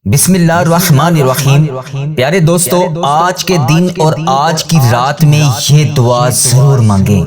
بسم اللہ الرحمن الرحیم۔ پیارے دوستو، آج کے دن اور آج کی رات میں یہ دعا ضرور مانگیں۔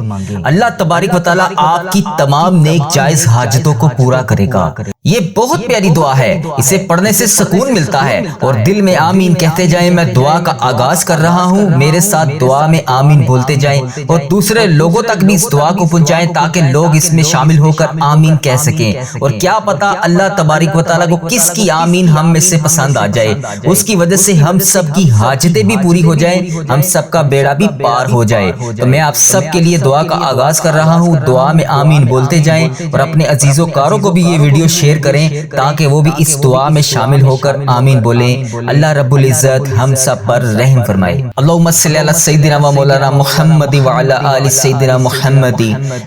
اللہ تبارک و تعالیٰ آپ کی تمام نیک جائز حاجتوں کو پورا کرے گا۔ یہ بہت پیاری دعا ہے، اسے پڑھنے سے سکون ملتا ہے اور دل میں آمین کہتے جائیں۔ میں دعا کا آغاز کر رہا ہوں، میرے ساتھ دعا میں آمین بولتے جائیں اور دوسرے لوگوں تک بھی اس دعا کو پہنچائیں تاکہ لوگ اس میں شامل ہو کر آمین کہہ سکیں۔ اور کیا پتا اللہ تبارک و تعالیٰ کو کس کی آمین ہم میں سے پسند آ جائے، اس کی وجہ سے ہم سب کی حاجتیں بھی پوری ہو جائیں، ہم سب کا بیڑا بھی پار ہو جائے۔ تو میں آپ سب کے لیے دعا کا آغاز کر رہا ہوں، دعا میں آمین بولتے جائیں اور اپنے عزیز و کاروں کو بھی یہ ویڈیو شیئر کریں تاکہ وہ بھی اس دعا میں شامل ہو کر آمین بولیں۔ اللہ رب العزت ہم سب پر رحم فرمائے۔ اللہم صلی علی سیدنا و مولانا محمد وعلی آل سیدنا محمد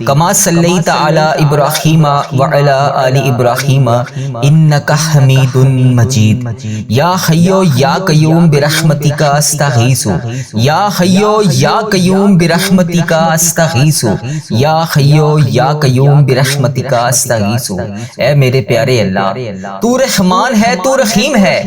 کما صلیت علی ابراہیم وعلی آل ابراہیم انک حمید مجید۔ یا حیو یا قیوم برحمتک استغیث، یا حیو یا قیوم برحمتک استغیث، یا حیو یا قیوم برحمتک استغیث۔ اے میرے پیارے اللہ، تو رحمان ہے، تو رحیم ہے۔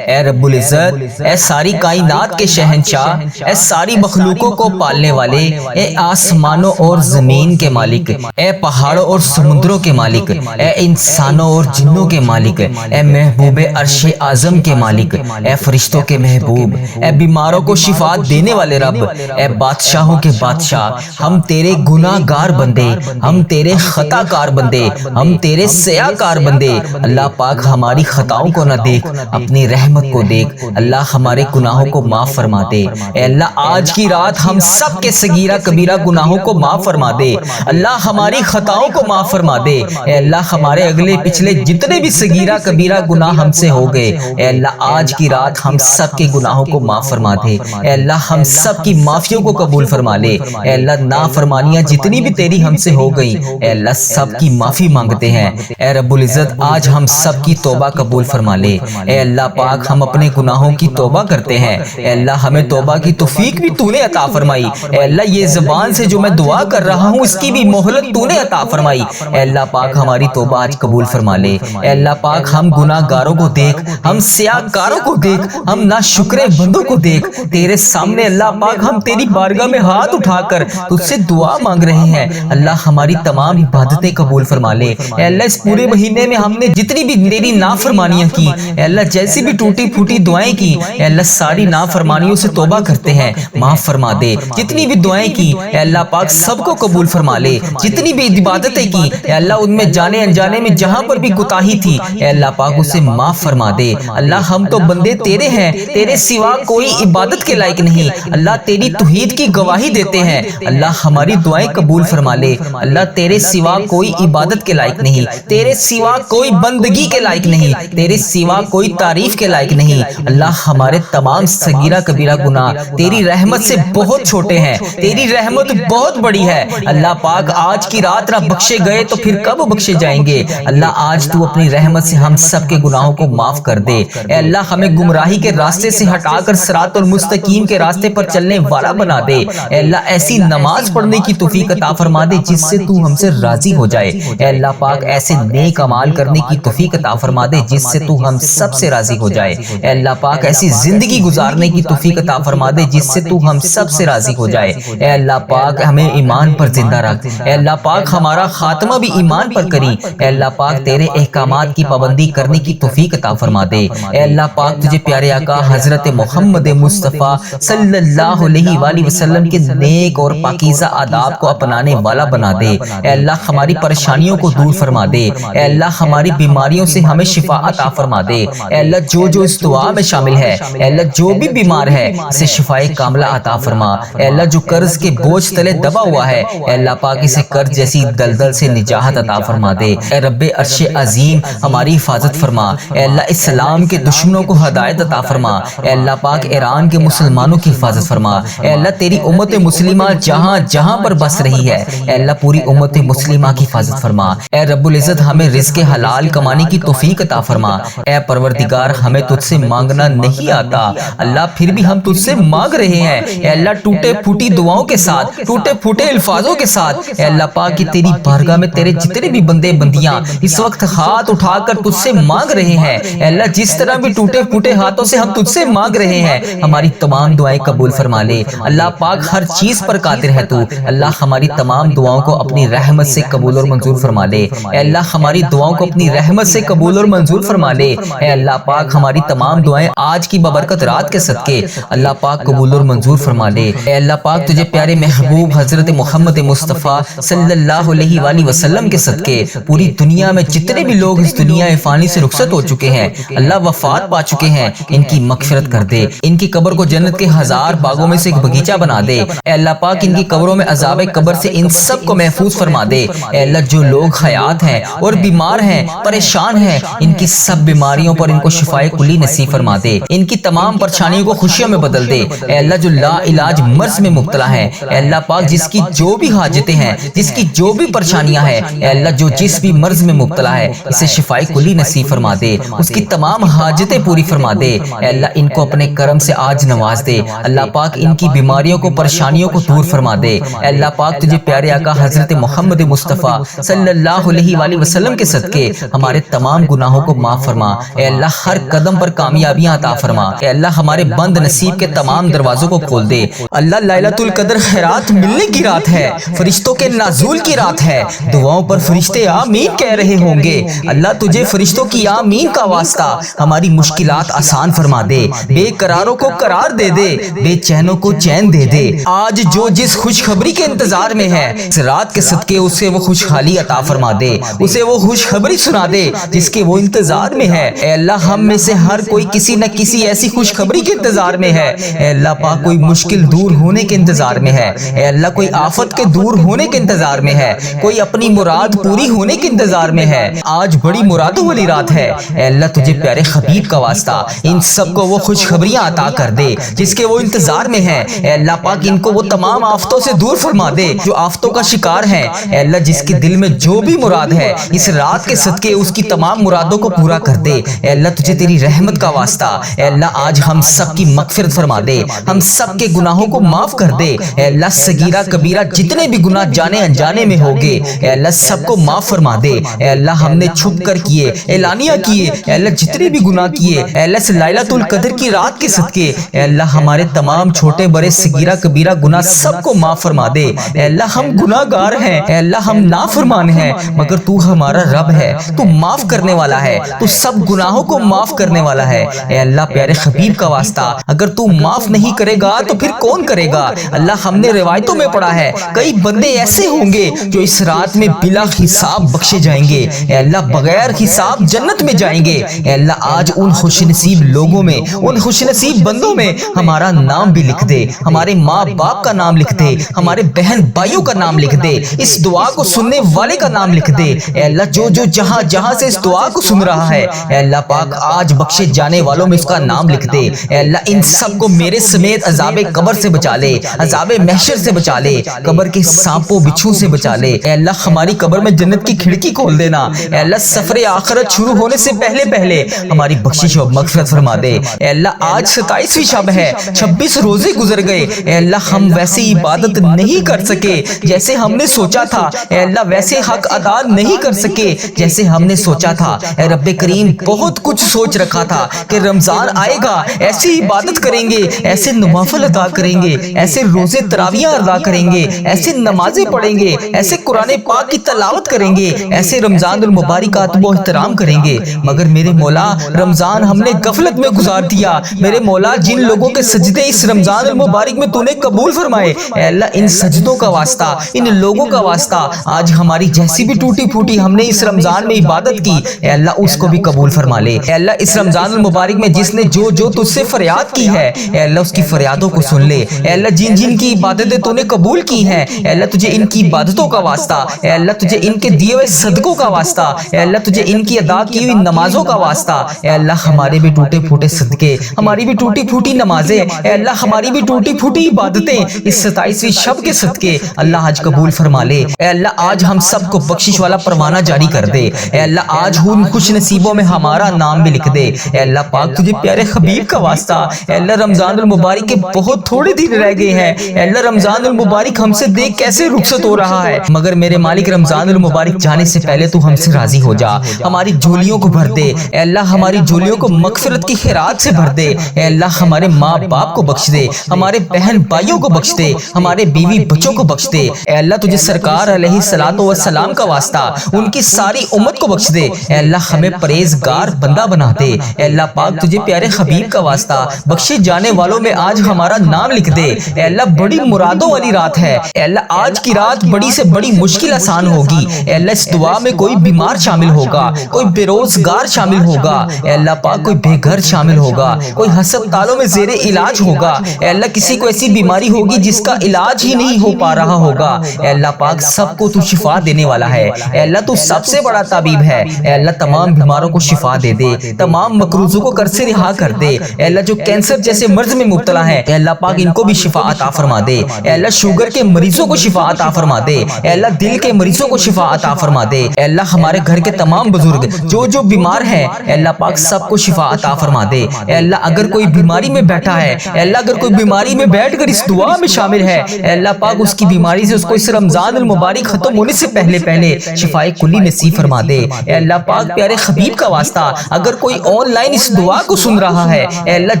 اے رب العزت، اے ساری کائنات کے شہنشاہ، اے ساری مخلوقوں کو پالنے والے، اے آسمانوں اور زمین کے مالک، اے پہاڑوں اور سمندروں کے مالک، اے انسانوں اور جنوں کے مالک، اے محبوب عرش اعظم کے مالک، اے فرشتوں کے محبوب، اے بیماروں کو شفا دینے والے رب، اے بادشاہوں کے بادشاہ، ہم تیرے گناہ گار بندے، ہم تیرے خطا کار بندے، ہم تیرے سیاہ کار بندے۔ اللہ پاک ہماری خطاؤں کو نہ دیکھ، اپنی رحمت کو دیکھ، اللہ ہمارے گناہوں کو معاف فرما دے۔ اے اللہ آج کی رات ہم سب کے صغیرہ کبیرہ گناہوں کو معاف فرما دے، اللہ ہماری خطاؤں کو معاف فرما دے۔ اے اللہ ہمارے اگلے پچھلے جتنے بھی صغیرہ کبیرہ گناہ ہم سے ہو گئے، اے اللہ آج کی رات ہم سب کے گناہوں کو معاف فرما دے۔ اے اللہ ہم سب کی معافیوں کو قبول فرما لے۔ اے اللہ نافرمانیاں جتنی بھی تیری ہم سے ہو گئی، اے اللہ سب کی معافی مانگتے ہیں۔ اے رب العزت آج ہم سب کی توبہ قبول فرما لے۔ اے اللہ پاک ہم اپنے گناہوں کی توبہ کرتے ہیں، اے اللہ ہمیں توبہ کی توفیق بھی تو نے عطا فرمائی۔ اے اللہ یہ زبان سے جو میں دعا کر رہا ہوں اس کی بھی مہلت تو نے عطا فرمائی۔ اے اللہ پاک ہماری توبہ آج قبول فرما لے۔ اے اللہ پاک ہم گناہ گاروں کو دیکھ، ہم سیاہ کاروں کو دیکھ، ہم ناشکرے بندوں کو دیکھ، تیرے سامنے اللہ پاک ہم تیری بارگاہ میں ہاتھ اٹھا کر تجھ سے دعا مانگ رہے ہیں۔ اللہ ہماری تمام عبادتیں قبول فرما لے۔ اے اللہ اس پورے مہینے میں ہم نے جتنی بھی تیری نافرمانیاں کی، اے اللہ جیسی بھی ٹوٹی پھوٹی دعائیں کی، اے اللہ ساری نافرمانیوں سے توبہ کرتے ہیں، معاف فرما دے۔ جتنی بھی دعائیں کی اے اللہ پاک سب کو قبول فرما لے۔ جتنی بھی عبادتیں کی اے اللہ ان میں جانے انجانے میں جہاں پر بھی کوتاہی تھی اے اللہ پاک اسے معاف فرما دے۔ اللہ ہم تو بندے تیرے ہیں، تیرے سوا کوئی عبادت کے لائق نہیں۔ اللہ تیری توحید کی گواہی دیتے ہیں، اللہ ہماری دعائیں قبول فرما لے۔ اللہ تیرے سوا کوئی عبادت کے لائق نہیں، تیرے سوا کوئی بندگی کے لائق نہیں، تیرے سوا کوئی تعریف کے لائق نہیں۔ اللہ ہمارے تمام صغیرہ کبیرہ گناہ تیری رحمت سے بہت چھوٹے ہیں، تیری رحمت بہت بڑی ہے۔ اللہ پاک آج کی رات نہ بخشے گئے تو پھر کب بخشے جائیں گے؟ اللہ آج تو اپنی رحمت سے ہم سب کے گناہوں کو معاف کر دے۔ اے اللہ ہمیں گمراہی کے راستے سے ہٹا کر صراط المستقیم کے راستے پر چلنے والا بنا دے۔ اے اللہ ایسی نماز پڑھنے کی توفیق عطا فرما دے جس سے تو ہم سے راضی ہو جائے۔ اے اللہ پاک ایسے نیک اعمال کرنے کی توفیق عطا فرما دے جس سے تو ہم سب سے راضی ہو جائے۔ اے اللہ پاک ایسی زندگی گزارنے کی توفیق عطا فرما دے جس سے تو ہم سب سے راضی ہو جائے۔ اے اللہ پاک ہمیں ایمان پر زندہ رکھ۔ اے اللہ پاک ہمارا خاتمہ بھی ایمان پر کری۔ اے اللہ پاک تیرے احکامات کی پابندی کرنے کی توفیق عطا فرما دے۔ اے اللہ پاک تجھے پیارے آقا حضرت محمد مصطفیٰ صلی اللہ علیہ وآلہ وسلم کے نیک اور پاکیزہ آداب کو اپنانے والا بنا دے۔ اے اللہ ہماری پریشانیوں کو دور فرما دے۔ اے اللہ ہماری بیماریوں سے ہمیں شفا عطا فرما دے۔ اے اللہ جو اس دعا میں شامل ہے، اے اللہ جو بھی بیمار ہے اسے شفائے کاملہ عطا فرما۔ اے اللہ جو قرض کے بوجھ تلے دبا ہوا ہے اے اللہ پاک اسے قرض جیسی دلدل سے نجات عطا فرما دے۔ اے رب عرش عظیم ہماری حفاظت فرما۔ اے اللہ اسلام کے دشمنوں کو ہدایت عطا فرما۔ اے اللہ پاک ایران کے مسلمانوں کی حفاظت فرما۔ اے اللہ تیری امت مسلمہ جہاں جہاں پر بس رہی ہے اے اللہ پوری امت مسلمہ کی حفاظت فرما۔ اے رب العزت ہمیں رزق حلال کمانے کی توفیق عطا فرما۔ اے پروردگار ہمیں تجھ سے مانگنا نہیں آتا اللہ پھر بھی ہم تجھ سے مانگ رہے ہیں۔ اے اللہ ٹوٹے پھوٹی دعاؤں کے ساتھ، ٹوٹے پھوٹے الفاظوں کے ساتھ اے اللہ پاک کی تیری بارگاہ میں تیرے جتنے بھی بندے بندیاں اس وقت ہاتھ اٹھا کر تجھ سے مانگ رہے ہیں اے اللہ جس طرح بھی ٹوٹے پھوٹے ہاتھوں سے ہم تجھ سے مانگ رہے ہیں، ہماری تمام دعائیں قبول فرما لے۔ اللہ پاک ہر چیز پر قادر ہے تو، اللہ ہماری تمام دعاؤں کو اپنی رحمت سے قبول اور منظور فرما لے۔ اے اللہ ہماری دعاؤں کو اپنی رحمت سے قبول اور منظور فرما لے۔ اے اللہ پاک ہماری تمام دعائیں آج کی ببرکت رات کے صدقے اللہ پاک قبول اور منظور فرما لے۔ اے اللہ پاک تجھے پیارے محبوب حضرت محمد مصطفیٰ صلی اللہ علیہ وآلہ وسلم کے صدقے پوری دنیا میں جتنے بھی لوگ اس دنیا فانی سے رخصت ہو چکے ہیں، اللہ وفات پا چکے ہیں، ان کی مغفرت کر دے، ان کی قبر کو جنت کے ہزار باغوں میں سے ایک بغیچہ بنا دے۔ اے اللہ پاک ان کی قبروں میں عذاب قبر سے ان سب کو محفوظ فرما دے۔ اے اللہ جو لوگ حیات ہیں اور بیمار ہیں، پریشان ہیں، ان کی سب بیماریوں پر ان کو شفائے کلی نصیب فرما دے، ان کی تمام پریشانیوں کو خوشیوں میں بدل دے۔ اے اللہ جو لا علاج مرض میں مبتلا ہے، اے اللہ پاک جس کی جو بھی حاجتیں ہیں، جس کی جو بھی پریشانیاں ہیں، اے اللہ جو جس بھی مرض میں مبتلا ہے اسے شفائے کلی نصیب فرما دے، اس کی تمام حاجتیں پوری فرما دے۔ اے اللہ ان کو اپنے کرم سے آج نواز دے، اللہ پاک ان کی بیماریوں کو پریشانیوں کو دور فرما دے۔ اے اللہ پاک تجھے پیارے آقا حضرت محمد مصطفیٰ صلی اللہ علیہ وآلہ وسلم کے صدقے ہمارے تمام گناہوں کو معاف فرما۔ اے اللہ ہر قدم پر کامیابیاں عطا فرما۔ اے اللہ ہمارے بند نصیب کے تمام دروازوں کو کھول دے۔ اللہ لیلۃ القدر خیرات ملنے کی رات ہے، فرشتوں کے نزول کی رات ہے، دعاؤں پر فرشتے آمین کہہ رہے ہوں گے۔ اللہ تجھے فرشتوں کی آمین کا واسطہ ہماری مشکلات آسان فرما دے، بے قراروں کو قرار دے دے، بے چینوں کو چین دے دے۔ آج جو جس خوشخبری کے انتظار میں ہے، اس رات کے صدقے اسے وہ خوشحالی عطا فرما دے، اسے وہ خوشخبری سنا دے جس کے وہ انتظار میں ہے۔ اے اللہ ہم میں سے ہر کوئی کسی نہ کسی ایسی خوشخبری کے انتظار میں ہے۔ اے اللہ پاک کوئی مشکل دور ہونے کے انتظار میں ہے، اے اللہ کوئی آفت کے دور ہونے کے انتظار میں ہے، کوئی اپنی مراد پوری ہونے کے انتظار میں ہے۔ آج بڑی مرادوں والی رات ہے، اے اللہ تجھے پیارے حبیب کا واسطہ ان سب کو وہ خوشخبریاں عطا کر دے جس کے وہ انتظار میں ہیں۔ اے اللہ پاک ان کو وہ تمام آفتوں سے دور فرما دے جو آفتوں کا شکار ہیں۔ اے اللہ جس کے دل میں جو بھی مراد ہے اس رات کے صدقے اس کی تمام مرادوں کو پورا کر دے۔ اے اللہ تجھے تیری رحمت کا واسطہ، اے اللہ آج ہم سب کی مغفرت فرما دے، ہم سب کے گناہوں کو معاف کر دے۔ اے اللہ صغیرہ کبیرہ جتنے بھی گناہ جانے انجانے میں ہوگے اے اللہ سب کو معاف فرما دے۔ اے اللہ ہم نے چھپ کر کیے، اعلانیہ کیے، اے اللہ جتنے بھی گناہ کیے اے اللہ سے لیلۃ القدر کی رات کے صدقے اے اللہ ہمارے تمام چھوٹے بڑے صغیرہ کبیرہ گناہ سب کو معاف فرما دے۔ اے اللہ ہم گناہ گار ہیں، اے اللہ ہم نافرمان ہیں، مگر تو ہمارا رب ہے، تو معاف کرنے والا ہے، تو سب گناہوں کو معاف کرنے والا ہے۔ اے اللہ پیارے حبیب کا واسطہ اگر تو معاف نہیں کرے گا تو پھر کون کرے گا؟ اللہ ہم نے روایتوں میں پڑھا ہے کئی بندے ایسے ہوں گے جو اس رات میں بلا حساب بخشے جائیں گے، اے اللہ بغیر حساب جنت میں جائیں گے۔ اے اللہ آج ان خوش نصیب لوگوں میں، ان خوش نصیب بندوں میں ہمارا نام بھی لکھ دے، ہمارے ماں باپ کا نام لکھ دے، ہمارے بہن بھائیوں کا نام لکھ دے، اس دعا کو سننے والے کا نام لکھ دے۔ اے اللہ جو جو جہاں جہاں سے اس دعا کو سن رہا ہے اے اللہ پاک آج بخشے جانے والوں میں اس کا نام لکھ دے۔ اے اللہ ان سب کو میرے سمیت عذاب قبر سے بچا لے، عذاب محشر سے بچا لے، قبر کے سانپوں بچھو سے بچا لے۔ اے اللہ ہماری قبر میں جنت کی کھڑکی کھول دینا۔ اے اللہ سفر آخرت شروع ہونے سے پہلے پہلے ہماری بخشش و مغفرت فرما دے۔ اے اللہ آج 27ویں شب ہے، 26 روزے گزر گئے، اے اللہ ہم ویسے عبادت نہیں کر سکے جیسے ہم نے سوچا تھا، اے اللہ ویسے حق ادا نہیں کر سکے جیسے ہم نے سوچا تھا۔ اے رب کریم بہت کچھ سوچ رکھا تھا کہ رمضان آئے گا، ایسی عبادت کریں گے، ایسے نوافل ادا کریں گے، ایسے روزے تراویح ادا کریں گے، ایسے نمازیں پڑھیں گے، ایسے قرآن پاک کی تلاوت کریں گے، ایسے رمضان المبارک کا ادب و احترام کریں گے، مگر میرے مولا رمضان ہم نے غفلت میں گزار دیا۔ میرے مولا جن لوگوں کے سجدے اس رمضان المبارک میں تو نے قبول فرمائے اے اللہ ان سجدوں کا واسطہ، ان لوگوں کا واسطہ آج ہماری جیسی بھی ٹوٹی پھوٹی ہم نے اس رمضان میں عبادت کی اے اللہ اس کو بھی قبول فرما لے۔ اے اللہ اس رمضان المبارک میں جس نے جو جو تجھ سے فریاد کی ہے اے اللہ اس کی فریادوں کو سن لے۔ اے اللہ جن جن کی عبادتیں تو نے قبول کی ہیں اے اللہ تجھے ان کی عبادتوں کا واسطہ، اے اللہ تجھے ان کے دیے ہوئے صدقوں کا واسطہ، اے اللہ تجھے ان کی ادا کی ہوئی نمازوں کا واسطہ، اے اللہ ہمارے بھی ٹوٹے پھوٹے صدقے، ہماری بھی ٹوٹی پھوٹی نمازیں، اے اللہ ہماری بھی ٹوٹی پھوٹی عبادتیں اس 27ویں شب کے صدقے اللہ آج قبول فرما لے۔ اے اللہ آج ہم سب کو بخشش والا پروانہ جاری کر دے۔ اے اللہ آج ان خوش نصیبوں میں ہمارا نام بھی لکھ دے۔ اے اللہ پاک تجھے پیارے حبیب کا واسطہ اے اللہ رمضان المبارک کے بہت تھوڑے دن رہ گئے ہیں، اے اللہ رمضان المبارک ہم سے دیکھ کیسے رخصت ہو رہا ہے، مگر میرے مالک رمضان المبارک جانے سے پہلے تو ہم سے راضی ہو جا، ہماری جھولیوں کو بھر دے۔ اے اللہ اللہ ہماری جھولیوں کو مغفرت کی خیرات سے بھر دے، اے اللہ ہمارے ماں باپ کو بخش دے، ہمارے بہن بھائیوں کو بخش دے، ہمارے بیوی بچوں کو بخش دے، اے اللہ تجھے سرکار علیہ الصلوۃ والسلام کا واسطہ ان کی ساری امت کو بخش دے، اے اللہ ہمیں پرہیزگار بندہ بنا دے، اے اللہ پاک تجھے پیارے حبیب کا واسطہ بخشے جانے والوں میں آج ہمارا نام لکھ دے، اے اللہ بڑی مرادوں والی رات ہے، اے اللہ آج کی رات بڑی سے بڑی مشکل آسان ہوگی، اے اللہ اس دعا میں کوئی بیمار شامل ہوگا، کوئی بے روزگار شامل ہوگا، اے اللہ پاک کوئی بے گھر شامل ہوگا، کوئی ہسپتالوں میں زیر علاج ہوگا، اے اللہ کسی کو ایسی بیماری ہوگی جس کا علاج ہی نہیں ہو پا رہا ہوگا، اے اللہ پاک سب کو تو شفا دینے والا ہے، اے اللہ تو سب سے بڑا طبیب ہے، اے اللہ تمام بیماروں کو شفا دے دے، تمام مقروضوں کو قرض سے رہا کر دے، اے اللہ جو کینسر جیسے مرض میں مبتلا ہے اے اللہ پاک ان کو بھی شفا عطا فرما دے، اے اللہ شوگر کے مریضوں کو شفا عطا فرما دے، اے اللہ دل کے مریضوں کو شفا عطا فرما دے، اے اللہ ہمارے گھر کے تمام بزرگ جو بیمار ہیں اے اللہ پاک سب کو شفا عطا فرما دے، اے اللہ اگر کوئی بیماری میں بیٹھا ہے اے اللہ اگر کوئی بیماری میں بیٹھ کر اس دعا میں شامل ہے اے اللہ پاک اس کی بیماری سے اس کو اس رمضان المبارک ختم ہونے سے پہلے شفائے کلی نصیب فرما دے، اے اللہ پاک پیارے حبیب کا واسطہ اگر کوئی آن لائن اس دعا کو سن رہا ہے اے اللہ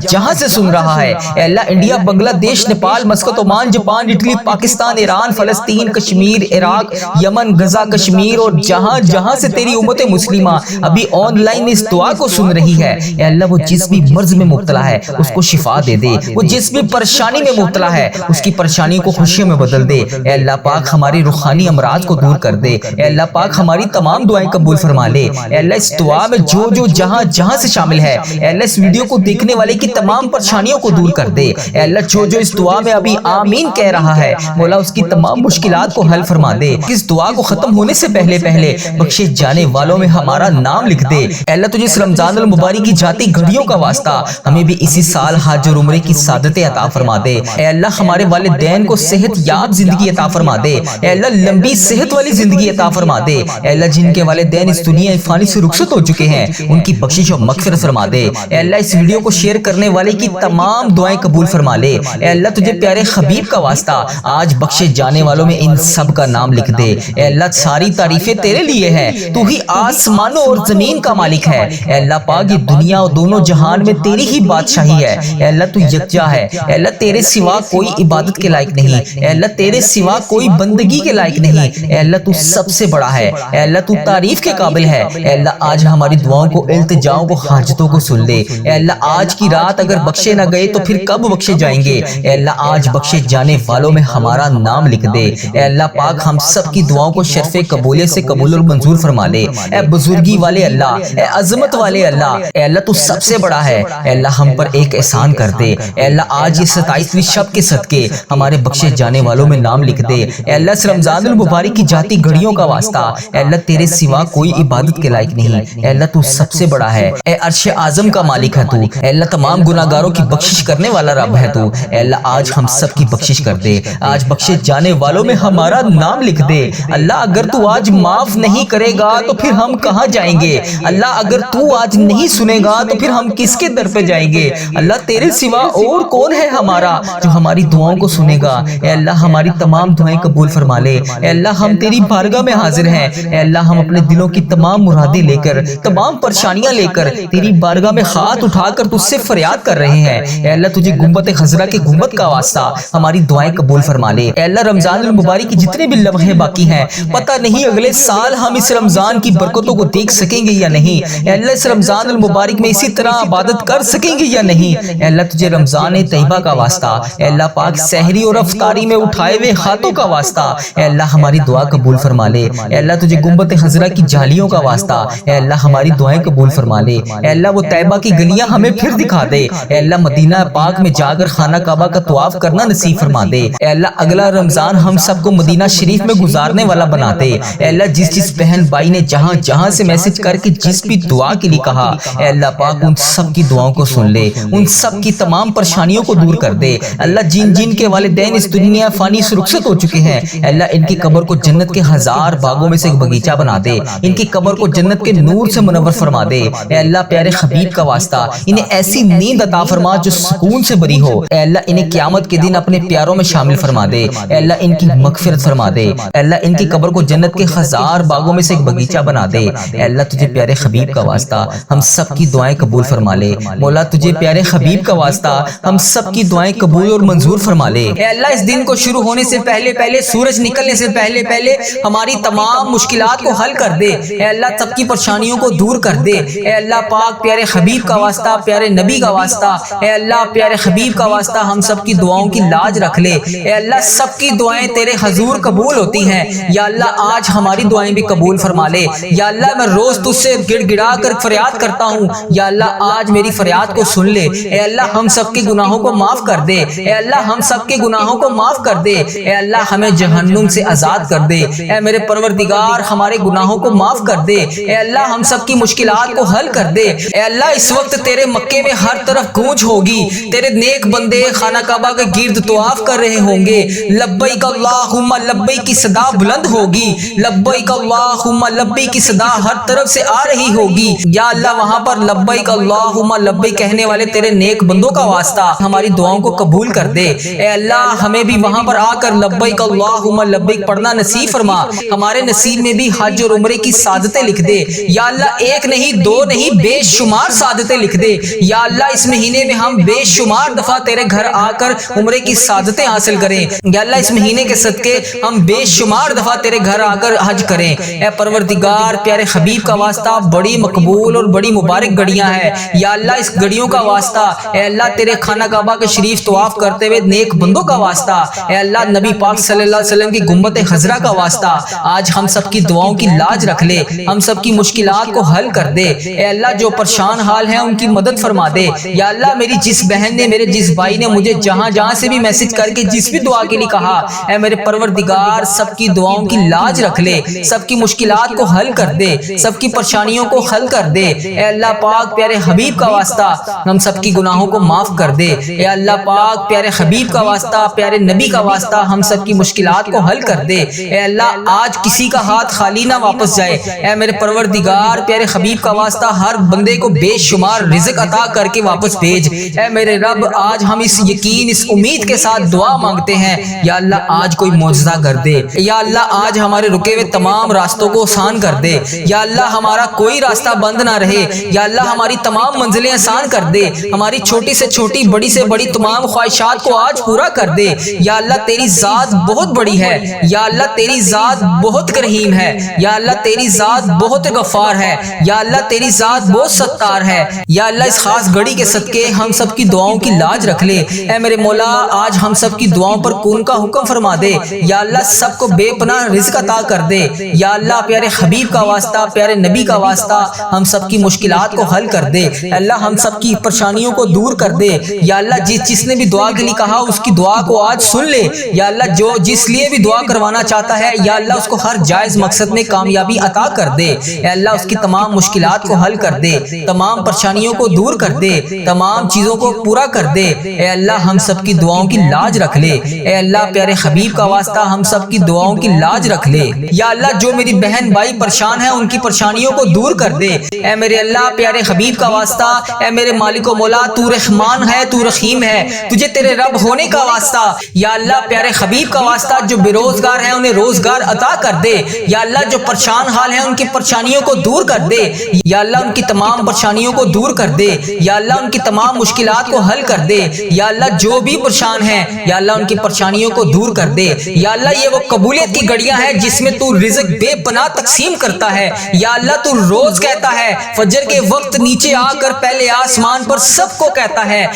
جہاں سے سن رہا ہے اے اللہ انڈیا، بنگلہ دیش، Nepal, Muscat, Oman, Japan, Italy, Pakistan, Iran, فلسطین، کشمیر، عراق، یمن، غزہ، کشمیر اور جہاں سے تیری امت مسلمہ ابھی آن لائن اس دعا کو سن رہی ہے اے اللہ وہ جس بھی مرض میں مبتلا ہے اس کو شفا دے دے، وہ جس بھی پریشانی میں مبتلا ہے اس کی پریشانی کو خوشیوں میں بدل دے، اے اللہ پاک ہماری روحانی امراض کو دور کر دے، اے اللہ پاک ہماری تمام دعائیں قبول فرما لے، اے اللہ اس دعا میں جو جہاں سے شامل ہے اے اللہ اس ویڈیو کو دیکھنے والے کی تمام پریشانیوں کو دور کر دے، اے اللہ جو اس دعا میں ابھی آمین کہہ رہا ہے مولا اس کی تمام مشکلات کو حل فرما دے، اس دعا کو ختم ہونے سے پہلے بخشے جانے والوں میں ہمارا نام لکھ دے، اے اللہ تجھے اس رمضان المبارک کی جاتی گھڑیوں کا واسطہ ہمیں بھی اسی سال حج اور عمرے کی سعادت عطا فرما دے، اے اللہ ہمارے والدین کو صحت یاب زندگی عطا فرما دے، اے اللہ لمبی صحت والی زندگی عطا فرما دے، اے اللہ جن کے والدین اس دنیا فانی سے رخصت ہو چکے ہیں ان کی بخشش و مغفرت فرما دے، اے اللہ اس ویڈیو کو شیئر کرنے والے کی تمام دعائیں قبول فرما لے، اے اللہ تجھے پیارے حبیب کا واسطہ آج بخشے جانے والوں میں ان سب کا نام لکھ دے، اے اللہ ساری تعریفیں تیرے لیے ہیں، تو ہی آسمانوں اور زمین کا مالک ہے، اے اللہ پاک یہ دنیا اور دونوں جہان میں تیری ہی بادشاہی ہے، اے اللہ تو یکجا ہے، اے اللہ تیرے سوا کوئی عبادت کے لائق نہیں، اے اللہ تیرے سوا کوئی بندگی کے لائق نہیں، اے اللہ تو سب سے بڑا ہے، اے اللہ تو تعریف کے قابل ہے، اے اللہ آج ہماری دعاؤں کو، التجاؤں کو، حاجتوں کو سن لے، اے اللہ آج کی رات اگر بخشے نہ گئے تو پھر کب بخشے جائیں گے، اے اللہ آج بخشے جانے والوں میں ہمارا نام لکھ دے، اے اللہ پاک ہم سب کی دعاؤں کو شرف قبولیت سے قبول اور منظور فرما لے، اے بزرگی والے اللہ، اے عظمت والے اللہ، اے اللہ تو سب سے بڑا ہے، اے اللہ ہم پر ایک احسان کر دے، اے اللہ آج یہ 27ویں شب کے صدقے ہمارے بخشے جانے والوں میں نام لکھ دے، اے اللہ اس رمضان المبارک کی جاتی گھڑیوں کا واسطہ اے اللہ تیرے سوا کوئی عبادت کے لائق نہیں، اے اللہ تو سب سے بڑا ہے، اے عرش اعظم کا مالک ہے تو، اے اللہ تمام گناہگاروں کی بخشش کرنے والا رب ہے تو، اے اللہ آج ہم سب کی بخشش کر دے، آج بخشے جانے والوں میں ہمارا نام لکھ دے، اللہ اگر تو آج معاف نہیں کرے گا تو پھر ہم کہاں جائیں گے، اللہ اگر تو آج نہیں سنے گا تو پھر ہم کس کے در پہ جائیں گے، اللہ تیرے سوا اور کون ہے ہمارا جو ہماری دعاؤں کو سنے گا، اے اللہ ہماری تمام دعائیں قبول فرما لے، اے اللہ ہم تیری بارگاہ میں حاضر ہیں، اے اللہ ہم اپنے دلوں کی تمام مرادیں لے کر، تمام پریشانیاں لے کر تیری بارگاہ میں ہاتھ اٹھا کر تجھ سے فریاد کر رہے ہیں، اے اللہ تجھے گنبد خضرا کے گنبد کا واسطہ ہماری دعائیں قبول فرما لے، اے اللہ رمضان المبارک کی جتنے بھی لمحے باقی ہیں پتہ نہیں اگلے سال ہم اس رمضان کی برکتوں کو دیکھ سکیں گے یا نہیں، اے اللہ اس رمضان المبارک میں اسی طرح عبادت کر سکیں گے یا نہیں، اے اللہ تجھے رمضان طیبہ کا واسطہ، اے اللہ پاک سحری اور افطاری میں اٹھائے ہوئے ہاتھوں کا واسطہ اے اللہ ہماری دعا قبول فرما لے، اے اللہ تجھے گنبد خضرا کی جھالیوں کا واسطہ اے اللہ ہماری دعائیں قبول فرما لے، اے اللہ وہ طیبہ کی گلیاں ہمیں پھر دکھا دے، اے اللہ مدینہ پاک میں جا کر خانہ کعبہ کا طواف کرنا نصیب فرما دے، اے اللہ اگلا رمضان ہم سب کو مدینہ شریف میں گزارنے والا بنا دے، اے اللہ جس بہن بھائی نے جہاں سے میسج کر کے جس بھی دعا کے لیے کہا اے اللہ پاک ان سب کی دعاؤں کو سن لے، ان سب کی تمام پریشانیوں کو دور کر دے، اللہ جن کے والدین اس دنیا فانی سے رخصت ہو چکے ہیں اے اللہ ان کی قبر کو جنت کے 1000 باغوں میں سے ایک باغیچہ بنا دے، ان کی قبر کو جنت کے نور سے منور فرما دے، اے اللہ پیارے حبیب کا واسطہ انہیں ایسی نیند عطا فرما جو سکون سے بری ہو، اے اللہ انہیں قیامت کے دن اپنے پیاروں میں شامل فرما دے، اے اللہ ان کی مغفرت فرما دے، اے اللہ ان کی قبر کو جنت کے 1000 باغوں میں سے ایک باغیچہ بنا دے، اے اللہ تجھے پیارے حبیب حبیب کا واسطہ ہم سب کی دعائیں قبول فرما لے۔ مولا تجھے پیارے حبیب کا واسطہ ہم سب کی دعائیں قبول اور منظور فرما لے۔ اے اللہ اس دن کو شروع ہونے سے پہلے سورج نکلنے سے پہلے ہماری تمام مشکلات کو حل کر دے۔ اے اللہ سب کی پریشانیوں کو دور کر دے۔ اے اللہ پاک پیارے حبیب کا واسطہ، پیارے نبی کا واسطہ، اے اللہ پیارے حبیب کا واسطہ ہم سب کی دعاؤں کی لاج رکھ لے۔ اے اللہ سب کی دعائیں تیرے حضور قبول ہوتی ہیں۔ یا اللہ آج ہماری دعائیں بھی قبول فرما لے۔ یا اللہ میں روز تجھ سے گڑ گڑا کر فریاد کرتا ہوں، یا اللہ آج میری فریاد کو سن لے۔ اے اللہ ہم سب کے گناہوں کو معاف کر دے۔ اے اللہ ہم سب کے گناہوں کو معاف کر دے۔ اے اللہ ہمیں جہنم سے آزاد کر دے۔ اے میرے پروردگار ہمارے گناہوں کو معاف کر دے۔ اے اللہ ہم سب کی مشکلات کو حل کر دے۔ اے اللہ اس وقت تیرے مکے میں ہر طرف گونج ہوگی، تیرے نیک بندے خانہ کعبہ کے گرد طواف کر رہے ہوں گے۔ لبیک اللہم لبیک کی صدا بلند ہوگی، لبیک اللہم لبیک کی صدا ہر طرف سے آ رہی ہوگی۔ یا اللہ وہاں پر لبیک اللہم لبیک کہنے والے تیرے نیک بندوں کا واسطہ ہماری دعاؤں کو قبول کر دے۔ اے اللہ ہمیں بھی وہاں پر آ کر لبیک اللہم لبیک پڑھنا نصیب فرما۔ ہمارے نصیب میں بھی حج اور عمرے کی سعادتیں لکھ دے۔ یا اللہ ایک نہیں دو نہیں بے شمار سعادتیں لکھ دے۔ یا اللہ اس مہینے میں ہم بے شمار دفعہ تیرے گھر آ کر عمرے کی سعادتیں حاصل کریں۔ یا اللہ اس مہینے کے صدقے ہم بے شمار دفعہ تیرے گھر آ کر حج کریں۔ اے پروردگار پیارے حبیب کا واسطہ بڑی مقبول اور بڑی مبارک گھڑیاں ہیں۔ یا اللہ اس گھڑیوں کا واسطہ، اے اللہ تیرے خانہ کعبہ کے شریف طواف کرتے ہوئے نیک بندوں کا واسطہ، اے اللہ نبی پاک صلی اللہ علیہ وسلم کی گنبد خضرا کا واسطہ آج ہم سب کی دعاؤں کی لاج رکھ لے، ہم سب کی مشکلات کو حل کر دے۔ اے اللہ جو پریشان حال ہیں ان کی مدد فرما دے۔ یا اللہ میری جس بہن نے، میرے جس بھائی نے مجھے جہاں سے بھی میسج کر کے جس بھی دعا کے لیے کہا، اے میرے پروردگار سب کی دعاؤں کی لاج رکھ لے، سب کی مشکلات کو حل کر دے، سب کی پریشانیوں کو حل کر دے۔ اے اللہ پاک پیارے حبیب کا واسطہ ہم سب کی گناہوں کو معاف کر دے۔ اے اللہ پاک پیارے حبیب کا واسطہ، پیارے نبی کا واسطہ ہم سب کی مشکلات کو حل کر دے۔ اے اللہ آج کسی کا ہاتھ خالی نہ واپس جائے۔ اے میرے پروردگار پیارے حبیب کا واسطہ ہر بندے کو بے شمار رزق عطا کر کے واپس بھیج۔ اے میرے رب آج ہم اس یقین اس امید کے ساتھ دعا مانگتے ہیں، یا اللہ آج کوئی معجزہ کر دے۔ یا اللہ آج ہمارے رکے ہوئے تمام راستوں کو آسان کر دے۔ یا اللہ ہمارا کوئی راستہ بند نہ رہے۔ یا اللہ ہماری تمام منزلیں آسان کر دے، ہماری چھوٹی سے چھوٹی بڑی سے بڑی تمام خواہشات کو آج پورا کر دے۔ یا اللہ تیری ذات بہت بڑی ہے، یا اللہ تیری ذات بہت کریم ہے، یا اللہ تیری ذات بہت غفار ہے، یا اللہ تیری ذات بہت ستار ہے۔ یا اللہ اس خاص گھڑی کے صدقے ہم سب کی دعاؤں کی لاج رکھ لے۔ اے میرے مولا آج ہم سب کی دعاؤں پر کون کا حکم فرما دے۔ یا اللہ سب کو بے پناہ رزق عطا کر دے۔ یا اللہ پیارے حبیب کا واسطہ، پیارے نبی کا واسطہ ہم سب کی مشکلات کو حل کر دے۔ اللہ ہم سب کی پریشانیوں کو دور کر دے۔ یا اللہ جس نے بھی دعا کے لیے کہا اس کی دعا کو آج سن لے۔ یا اللہ جو جس لیے بھی دعا کروانا چاہتا ہے، یا اللہ اس کو ہر جائز مقصد میں کامیابی عطا کر دے۔ اے اللہ اس کی تمام مشکلات کو حل کر دے، تمام پریشانیوں کو دور کر دے، تمام چیزوں کو پورا کر دے۔ اے اللہ ہم سب کی دعاؤں کی لاج رکھ لے۔ اے اللہ پیارے حبیب کا واسطہ ہم سب کی دعاؤں کی لاج رکھ لے۔ یا اللہ جو میری بہن بھائی پریشان ہیں ان کی پریشانیوں کو دور کر دے۔ اے میرے اللہ پیارے حبیب کا واسطہ، اے میرے مالک و مولا تو رحمان ہے، تو رحیم ہے، تجھے تیرے رب ہونے کا واسطہ، یا اللہ پیارے حبیب کا واسطہ جو بے روزگار ہیں انہیں روزگار عطا کر دے۔ یا اللہ جو پریشان حال ہیں ان کی پریشانیوں کو دور کر دے۔ یا اللہ ان کی تمام پریشانیوں کو دور کر دے۔ یا اللہ ان کی تمام مشکلات کو حل کر دے۔ یا اللہ جو بھی پریشان ہیں، یا اللہ ان کی پریشانیوں کو دور کر دے۔ یا اللہ یہ وہ قبولیت کی گھڑیاں ہیں جس میں تو رزق بے پناہ تقسیم کرتا ہے۔ یا اللہ تو روز کہتا ہے فجر کے وقت نیچے آ کر پہلے آسمان پر سب کو کہتا ہے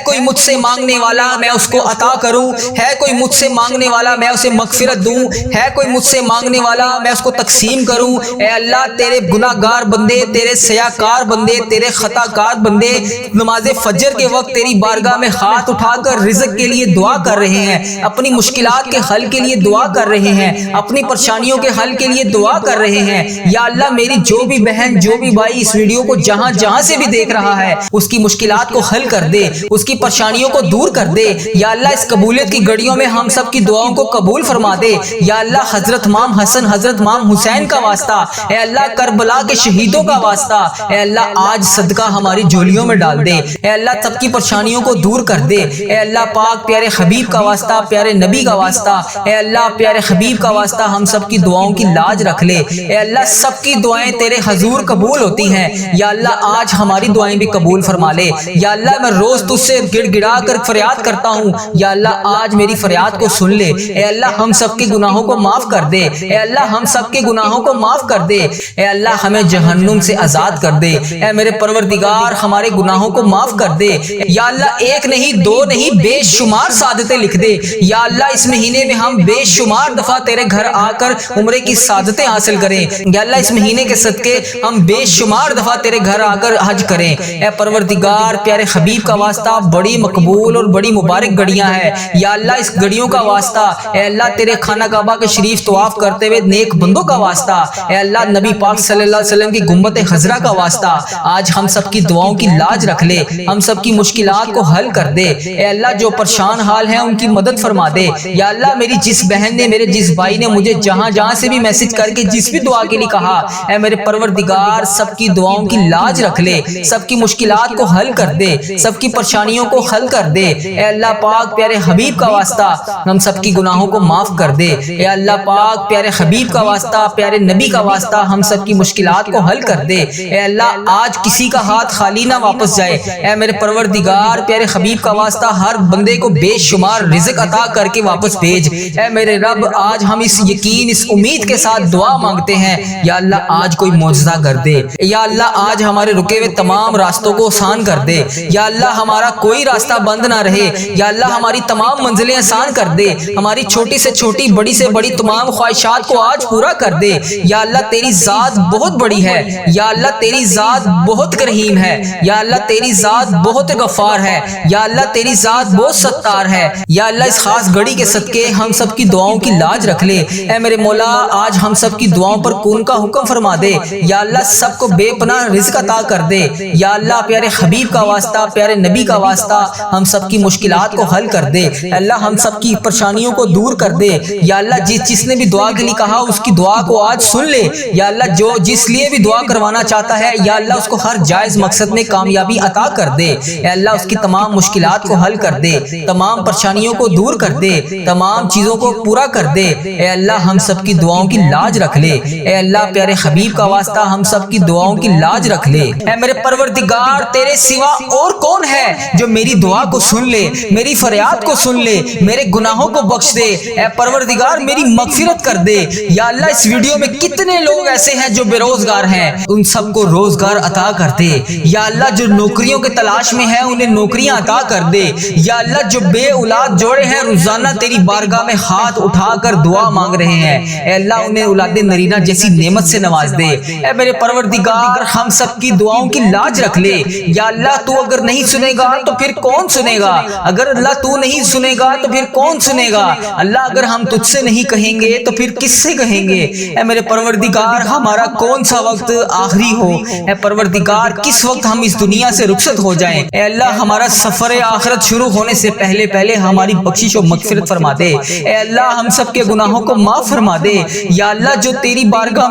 کوئی مجھ سے مانگنے والا میں اس کو عطا کروں، ہے کوئی مجھ سے مانگنے والا میں اسے مغفرت دوں، ہے کوئی مجھ سے مانگنے والا میں اس کو تقسیم کروں۔ اے اللہ تیرے گناہ گار بندے، تیرے سیاکار بندے، تیرے خطا کار بندے نماز فجر کے وقت تیری بارگاہ میں ہاتھ اٹھا کر رزق کے لیے دعا کر رہے ہیں، اپنی مشکلات کے حل کے لیے دعا کر رہے ہیں، اپنی پریشانیوں کے حل کے لیے دعا کر رہے ہیں۔ یا اللہ میری جو بھی بہن جو بھی بھائی اس ویڈیو کو جہاں سے بھی دیکھ رہا ہے اس کی مشکلات کو حل کر دے، اس کی پریشانیوں کو دور کر دے۔ یا اللہ اس قبولیت کی گھڑیوں میں ہم سب کی دعاؤں کو قبول فرما دے۔ یا اللہ حضرت امام حسن حضرت امام حسین کا واسطہ، اے اللہ کربلا کے شہیدوں کا واسطہ، اے اللہ آج صدقہ ہماری جھولیوں میں ڈال دے۔ اے اللہ سب کی پریشانیوں کو دور کر دے۔ اے اللہ پاک پیارے حبیب کا واسطہ، پیارے نبی کا واسطہ، اے اللہ پیارے حبیب کا واسطہ ہم سب کی دعاؤں کی لاج رکھ لے۔ اے اللہ سب کی دعائیں تیرے حضور ضرور قبول ہوتی ہیں۔ یا اللہ آج ہماری دعائیں بھی قبول فرما لے۔ یا اللہ میں روز تجھ سے گڑ گڑا کر فریاد کرتا ہوں، یا اللہ آج میری فریاد کو سن لے۔ اے اللہ ہم سب کے گناہوں کو معاف کر دے، اے اللہ ہم سب کے گناہوں کو معاف کر دے، اے اللہ ہمیں جہنم سے آزاد کر دے۔ اے میرے پروردگار ہمارے گناہوں کو معاف کر دے۔ یا اللہ ایک نہیں دو نہیں بے شمار سعادتیں لکھ دے۔ یا اللہ اس مہینے میں ہم بے شمار دفعہ تیرے گھر آ کر عمرے کی سعادتیں حاصل کریں۔ یا اللہ اس مہینے کے صدقے ہم بے شمار دفعہ تیرے گھر آ کر حج کریں۔ اے پروردگار پیارے حبیب کا واسطہ بڑی مقبول اور بڑی مبارک گھڑیاں ہیں، یا اللہ اس گھڑیوں کا واسطہ، اے اللہ تیرے خانہ کعبہ کے شریف طواف کرتے ہوئے نیک بندوں کا واسطہ، اے اللہ نبی پاک صلی اللہ علیہ وسلم کی گنبد خضرا کا واسطہ، آج ہم سب کی دعاؤں کی لاج رکھ لے، ہم سب کی مشکلات کو حل کر دے۔ اے اللہ جو پریشان حال ہیں ان کی مدد فرما دے۔ یا اللہ میری جس بہن نے میرے جس بھائی نے مجھے جہاں جہاں سے بھی میسج کر کے جس بھی دعا کے لیے کہا، اے میرے پروردگار سب کی دعاؤں کی لاج رکھ لے، سب کی مشکلات کو حل کر دے، سب کی پریشانیوں کو حل کر دے۔ اے اللہ پاک پیارے حبیب کا واسطہ ہم سب کی گناہوں کو معاف کر دے۔ اے اللہ پاک پیارے حبیب کا واسطہ پیارے نبی کا واسطہ ہم سب کی مشکلات کو حل کر دے۔ اے اللہ آج کسی کا ہاتھ خالی نہ واپس جائے۔ اے میرے پروردگار پیارے حبیب کا واسطہ ہر بندے کو بے شمار رزق عطا کر کے واپس بھیج۔ اے میرے رب آج ہم اس یقین اس امید کے ساتھ دعا مانگتے ہیں، یا اللہ آج کوئی معجزہ کر دے۔ یا اللہ آج ہمارے رکے ہوئے تمام راستوں کو آسان کر دے۔ یا اللہ ہمارا کوئی راستہ بند نہ رہے۔ یا اللہ ہماری تمام منزلیں آسان کر دے، ہماری چھوٹی سے چھوٹی بڑی سے بڑی تمام خواہشات کو آج پورا کر دے۔ یا اللہ تیری ذات بہت بڑی ہے، یا اللہ تیری ذات بہت رحیم ہے، یا اللہ تیری ذات بہت غفار ہے، یا اللہ تیری ذات بہت ستار ہے۔ یا اللہ اس خاص گھڑی کے صدقے ہم سب کی دعاؤں کی لاج رکھ لے۔ اے میرے مولا آج ہم سب کی دعاؤں پر کون کا حکم فرما دے۔ یا اللہ سب کو بے پناہ رزق عطا کر دے۔ یا اللہ پیارے حبیب کا واسطہ پیارے نبی کا واسطہ ہم سب کی مشکلات کو حل کر دے۔ اللہ ہم سب کی پریشانیوں کو دور کر دے۔ یا اللہ جس نے بھی دعا کے لیے کہا اس کی دعا کو آج سن لے۔ یا اللہ جو جس لیے بھی دعا کروانا چاہتا ہے، یا اللہ اس کو ہر جائز مقصد میں کامیابی عطا کر دے۔ اے اللہ اس کی تمام مشکلات کو حل کر دے، تمام پریشانیوں کو دور کر دے، تمام چیزوں کو پورا کر دے۔ اے اللہ ہم سب کی دعاؤں کی لاج رکھ لے۔ اے اللہ پیارے حبیب کا واسطہ ہم سب کی دعاؤں کی لاج رکھ لے۔ اے میرے پروردگار تیرے سوا اور کون ہے جو میری دعا کو سن لے، میری فریاد کو سن لے، میرے گناہوں کو بخش دے۔ اے پروردگار میری مغفرت کر دے۔ یا اللہ اس ویڈیو میں کتنے لوگ ایسے ہیں جو بے روزگار ہیں، ان سب کو روزگار عطا کر دے۔ یا اللہ جو نوکریوں کے تلاش میں ہیں انہیں نوکریاں عطا کر دے۔ یا اللہ جو بے اولاد جوڑے ہیں روزانہ تیری بارگاہ میں ہاتھ اٹھا کر دعا مانگ رہے ہیں، اے اللہ انہیں اولاد نرینہ جیسی نعمت سے نواز دے۔ اے میرے پروردگار ہم سب کی دعاؤں کی لاج رکھ لے۔ یا اللہ تو اگر نہیں سنے گا تو پھر کون سنے گا؟ اگر اللہ تو نہیں سنے گا تو پھر کون سنے گا؟ اللہ اگر ہم تجھ سے نہیں کہیں گے تو پھر کس سے کہیں گے؟ اے میرے پروردگار ہمارا کون سا وقت آخری ہو، اے پروردگار کس وقت ہم اس دنیا سے رخصت ہو جائیں، اے اللہ ہمارا سفر آخرت شروع ہونے سے پہلے پہلے ہماری بخشش و مغفرت فرما دے۔ اے اللہ ہم سب کے گناہوں کو معاف فرما دے۔ یا اللہ جو تیری بارگاہ